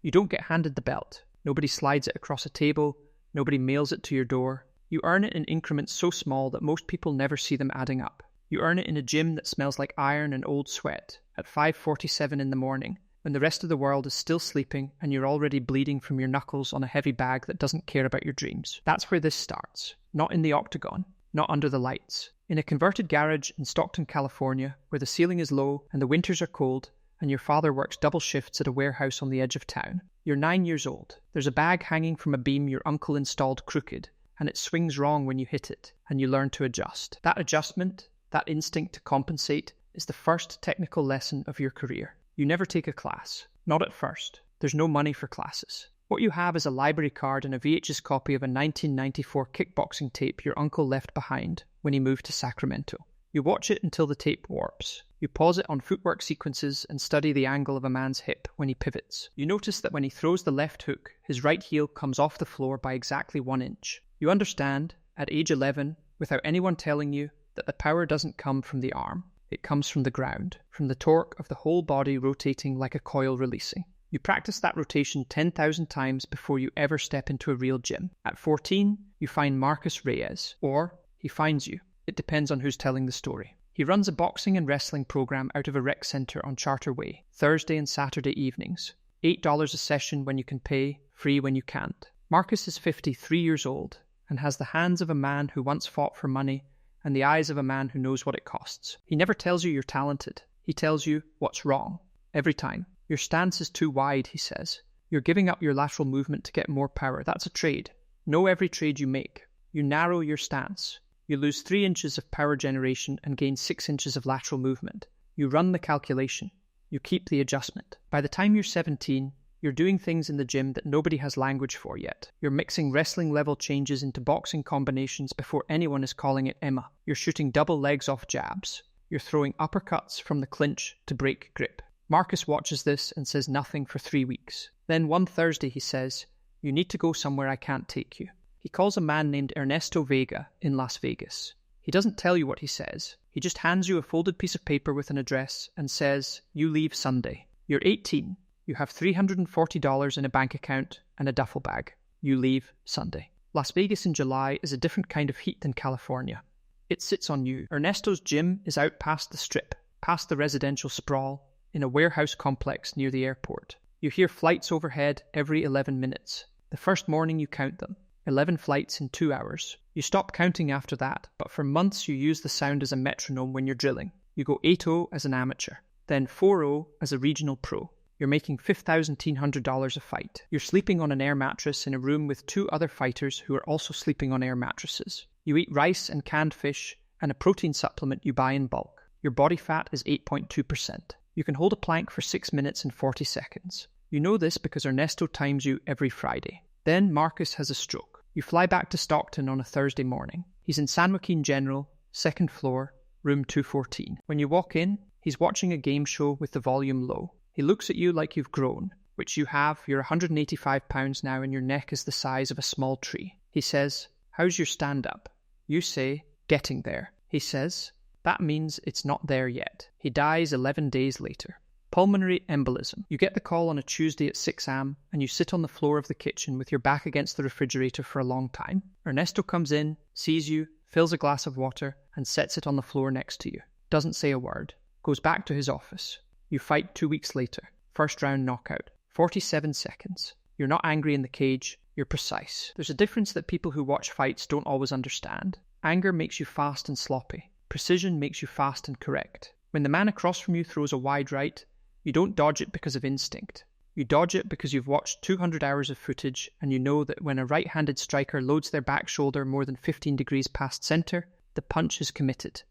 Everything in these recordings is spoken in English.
You don't get handed the belt. Nobody slides it across a table. Nobody mails it to your door. You earn it in increments so small that most people never see them adding up. You earn it in a gym that smells like iron and old sweat at 5:47 in the morning, when the rest of the world is still sleeping and you're already bleeding from your knuckles on a heavy bag that doesn't care about your dreams. That's where this starts. Not in the octagon. Not under the lights. In a converted garage in Stockton, California, where the ceiling is low and the winters are cold, and your father works double shifts at a warehouse on the edge of town. You're 9 years old. There's a bag hanging from a beam your uncle installed crooked, and it swings wrong when you hit it, and you learn to adjust. That adjustment, that instinct to compensate, is the first technical lesson of your career. You never take a class. Not at first. There's no money for classes. What you have is a library card and a VHS copy of a 1994 kickboxing tape your uncle left behind when he moved to Sacramento. You watch it until the tape warps. You pause it on footwork sequences and study the angle of a man's hip when he pivots. You notice that when he throws the left hook, his right heel comes off the floor by exactly 1 inch. You understand, at age 11, without anyone telling you, that the power doesn't come from the arm. It comes from the ground, from the torque of the whole body rotating like a coil releasing. You practice that rotation 10,000 times before you ever step into a real gym. At 14, you find Marcus Reyes, or he finds you. It depends on who's telling the story. He runs a boxing and wrestling program out of a rec center on Charter Way, Thursday and Saturday evenings. $8 a session when you can pay, free when you can't. Marcus is 53 years old and has the hands of a man who once fought for money and the eyes of a man who knows what it costs. He never tells you you're talented. He tells you what's wrong. Every time. Your stance is too wide, he says. You're giving up your lateral movement to get more power. That's a trade. Know every trade you make. You narrow your stance. You lose 3 inches of power generation and gain 6 inches of lateral movement. You run the calculation. You keep the adjustment. By the time you're 17, you're doing things in the gym that nobody has language for yet. You're mixing wrestling level changes into boxing combinations before anyone is calling it Emma. You're shooting double legs off jabs. You're throwing uppercuts from the clinch to break grip. Marcus watches this and says nothing for 3 weeks. Then one Thursday he says, "You need to go somewhere I can't take you." He calls a man named Ernesto Vega in Las Vegas. He doesn't tell you what he says. He just hands you a folded piece of paper with an address and says, "You leave Sunday." You're 18. You have $340 in a bank account and a duffel bag. You leave Sunday. Las Vegas in July is a different kind of heat than California. It sits on you. Ernesto's gym is out past the strip, past the residential sprawl, in a warehouse complex near the airport. You hear flights overhead every 11 minutes. The first morning you count them. 11 flights in 2 hours. You stop counting after that, but for months you use the sound as a metronome when you're drilling. You go 8-0 as an amateur, then 4-0 as a regional pro. You're making $15,100 a fight. You're sleeping on an air mattress in a room with 2 other fighters who are also sleeping on air mattresses. You eat rice and canned fish and a protein supplement you buy in bulk. Your body fat is 8.2%. You can hold a plank for 6 minutes and 40 seconds. You know this because Ernesto times you every Friday. Then Marcus has a stroke. You fly back to Stockton on a Thursday morning. He's in San Joaquin General, 2nd floor, room 214. When you walk in, he's watching a game show with the volume low. He looks at you like you've grown, which you have. You're 185 pounds now and your neck is the size of a small tree. He says, "How's your stand-up?" You say, "Getting there." He says, "That means it's not there yet." He dies 11 days later. Pulmonary embolism. You get the call on a Tuesday at 6 a.m. and you sit on the floor of the kitchen with your back against the refrigerator for a long time. Ernesto comes in, sees you, fills a glass of water and sets it on the floor next to you. Doesn't say a word. Goes back to his office. You fight 2 weeks later. First round knockout. 47 seconds. You're not angry in the cage. You're precise. There's a difference that people who watch fights don't always understand. Anger makes you fast and sloppy. Precision makes you fast and correct. When the man across from you throws a wide right, you don't dodge it because of instinct. You dodge it because you've watched 200 hours of footage and you know that when a right-handed striker loads their back shoulder more than 15 degrees past center, the punch is committed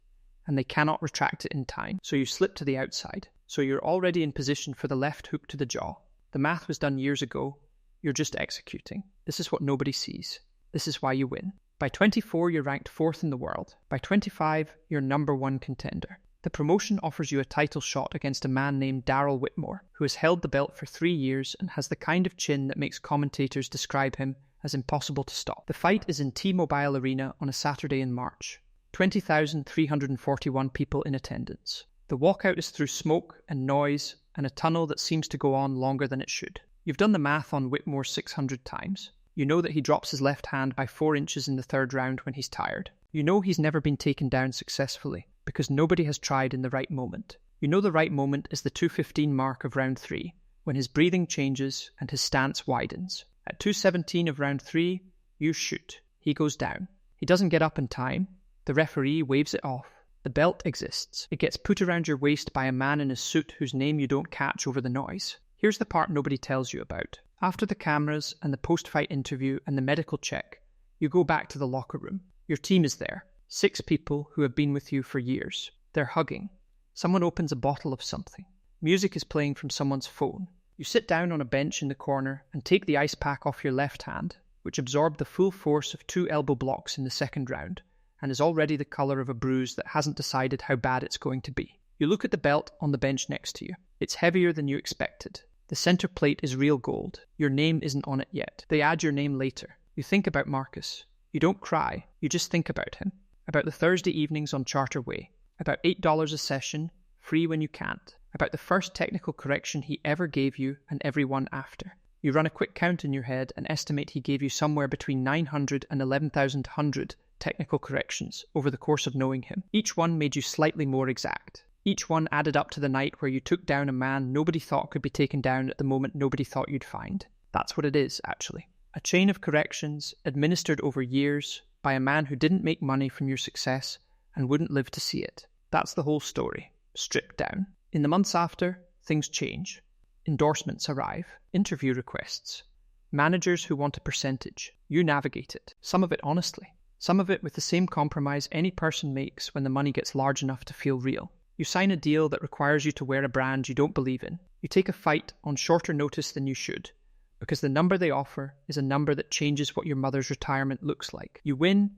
and they cannot retract it in time. So you slip to the outside. So you're already in position for the left hook to the jaw. The math was done years ago. You're just executing. This is what nobody sees. This is why you win. By 24, you're ranked 4th in the world. By 25, you're #1 contender. The promotion offers you a title shot against a man named Darryl Whitmore, who has held the belt for 3 years and has the kind of chin that makes commentators describe him as impossible to stop. The fight is in T-Mobile Arena on a Saturday in March. 20,341 people in attendance. The walkout is through smoke and noise and a tunnel that seems to go on longer than it should. You've done the math on Whitmore 600 times. You know that he drops his left hand by 4 inches in the third round when he's tired. You know he's never been taken down successfully because nobody has tried in the right moment. You know the right moment is the 2:15 mark of round 3, when his breathing changes and his stance widens. At 2:17 of round 3, you shoot. He goes down. He doesn't get up in time. The referee waves it off. The belt exists. It gets put around your waist by a man in a suit whose name you don't catch over the noise. Here's the part nobody tells you about. After the cameras and the post-fight interview and the medical check, you go back to the locker room. Your team is there. 6 people who have been with you for years. They're hugging. Someone opens a bottle of something. Music is playing from someone's phone. You sit down on a bench in the corner and take the ice pack off your left hand, which absorbed the full force of 2 elbow blocks in the second round, and is already the colour of a bruise that hasn't decided how bad it's going to be. You look at the belt on the bench next to you. It's heavier than you expected. The centre plate is real gold. Your name isn't on it yet. They add your name later. You think about Marcus. You don't cry. You just think about him. About the Thursday evenings on Charter Way. About $8 a session, free when you can't. About the first technical correction he ever gave you and everyone after. You run a quick count in your head and estimate he gave you somewhere between 900 and 11,100 technical corrections over the course of knowing him. Each one made you slightly more exact. Each one added up to the night where you took down a man nobody thought could be taken down at the moment nobody thought you'd find. That's what it is, actually. A chain of corrections administered over years by a man who didn't make money from your success and wouldn't live to see it. That's the whole story, stripped down. In the months after, things change. Endorsements arrive, interview requests, managers who want a percentage. You navigate it, some of it honestly, some of it with the same compromise any person makes when the money gets large enough to feel real. You sign a deal that requires you to wear a brand you don't believe in. You take a fight on shorter notice than you should, because the number they offer is a number that changes what your mother's retirement looks like. You win,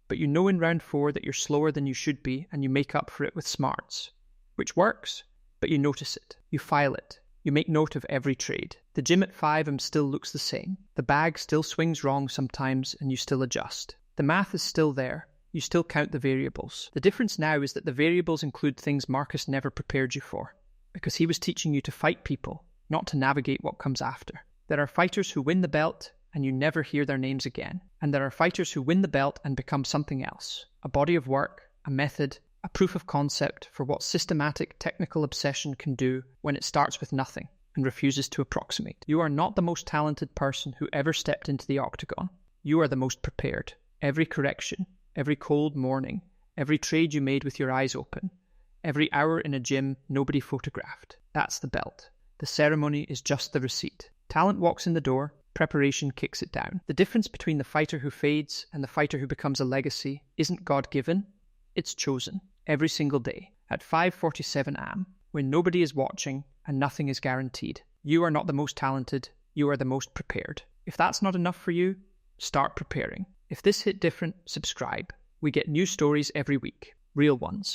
but you know in round 4 that you're slower than you should be and you make up for it with smarts. Which works, but you notice it. You file it. You make note of every trade. The gym at 5am still looks the same. The bag still swings wrong sometimes and you still adjust. The math is still there. You still count the variables. The difference now is that the variables include things Marcus never prepared you for, because he was teaching you to fight people, not to navigate what comes after. There are fighters who win the belt and you never hear their names again. And there are fighters who win the belt and become something else. A body of work, a method, a proof of concept for what systematic technical obsession can do when it starts with nothing and refuses to approximate. You are not the most talented person who ever stepped into the octagon. You are the most prepared. Every correction, every cold morning, every trade you made with your eyes open, every hour in a gym nobody photographed. That's the belt. The ceremony is just the receipt. Talent walks in the door, preparation kicks it down. The difference between the fighter who fades and the fighter who becomes a legacy isn't God-given, it's chosen. Every single day, at 5:47 am, when nobody is watching and nothing is guaranteed. You are not the most talented, you are the most prepared. If that's not enough for you, start preparing. If this hit different, subscribe. We get new stories every week, real ones.